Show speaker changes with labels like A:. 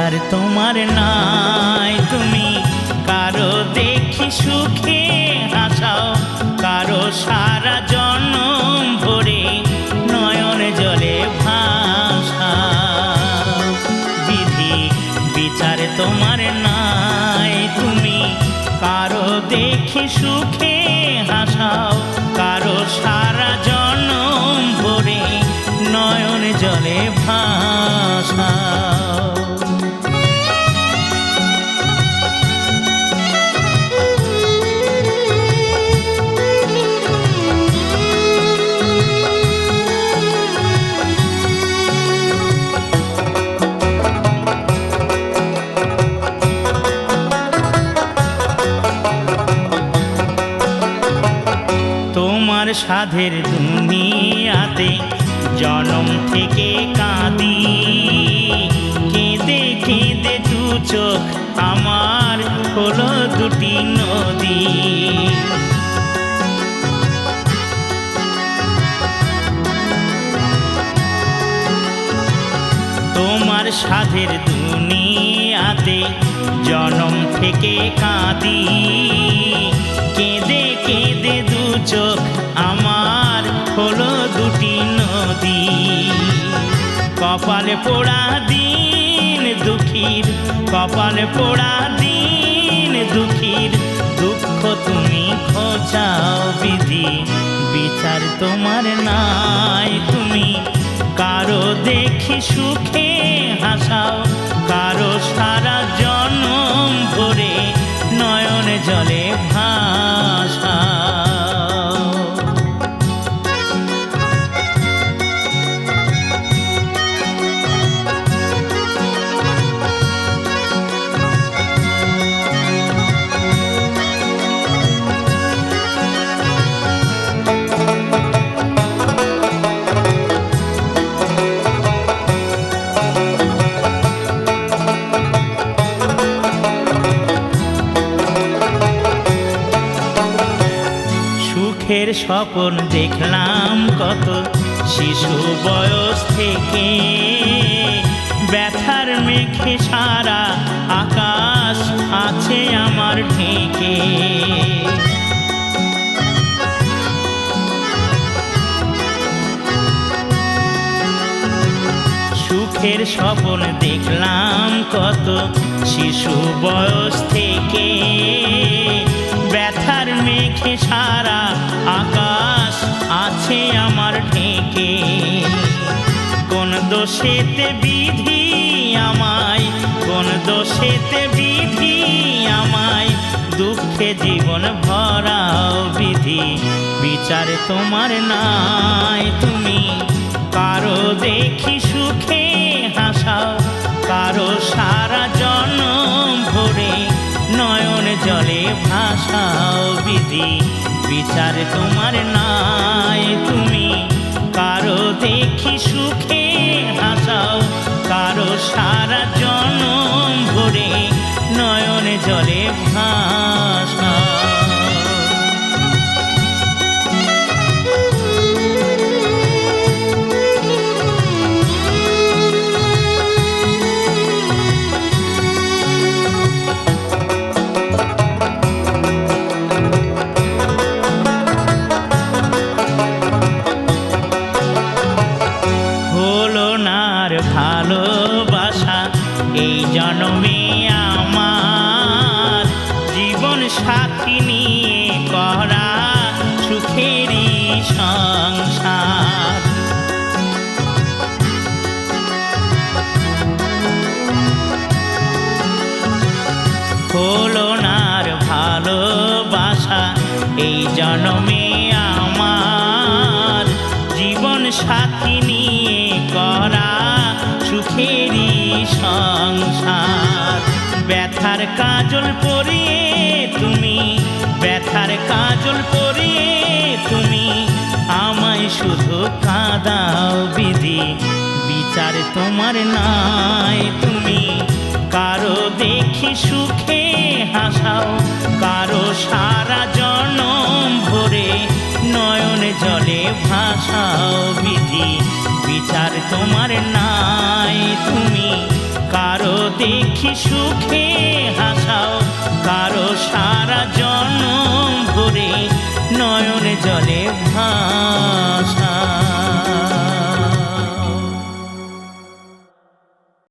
A: বিচার তোমার নাই। তুমি কারো দেখি সুখে হাসাও, কারো সারা জনম ভরে নয়ন জলে ভাসাও। বিধি বিচার তোমার নাই। তুমি কারো দেখি সুখে হাসাও, কারো সারা জনম ভরে নয়ন জলে ভাসাও। তোমার সাধের দুনিয়াতে জনম থেকে কাঁদি, কেঁদে কেঁদে দু চোখ আমার হলো দুটি নদী। তোমার সাধের দুনিয়াতে জনম থেকে কাঁদি, কেঁদে কেঁদে দু চোখ আমার হলো দুটি নদী। কপালে পোড়া দিন দুঃখীর, কপালে পোড়া দিন দুঃখীর, দুঃখ তুমি খোঁচাও। বিধি বিচার তোমার নাই। তুমি কারো দেখি সুখে হাসাও, কারো সারা জনম ভরে নয়ন জলে ভাসাও। সুখের স্বপ্ন দেখলাম কত শিশু বয়স থেকে, ব্যথার মেঘে সারা আকাশ আছে আমার ঢেকে। সুখের স্বপ্ন দেখলাম কত শিশু বয়স থেকে, ব্যথার মেঘে সারা আকাশ আছে আমার ঢেকে। কোন দোষেতে বিধি আমায়, কোন দোষেতে বিধি আমায় দুঃখে জীবন ভরাও। বিধি বিচার তোমার নাই। তুমি কারো দেখি সুখে হাসাও, কারো সারা জনম ভরে নয়ন জলে ভাসাও। বিধি বিচার তোমার নাই। তুমি কারো দেখি সুখে হাসাও, কারো সারা জনম ভরে নয়ন জলে ভাসাও। ভালোবাসা এই জন্মে আমার, জীবন সাথী নিয়ে করা সুখেরই সংসার। হলো নার ভালোবাসা এই জন্মে আমার, জীবন সাথী নিয়ে করা সুখেরই সংসার। ব্যথার কাজল পরিয়ে তুমি, ব্যথার কাজল পরিয়ে তুমি আমায় শুধু কাঁদাও। বিধি বিচার তোমার নাই। তুমি কারো দেখি সুখে হাসাও, কারো সারা জনম ভরে নয়ন জলে ভাসাও। বিধি বিচার তোমার নাই। তুমি কারো দেখি সুখে হাসাও কারো সারা জন্ম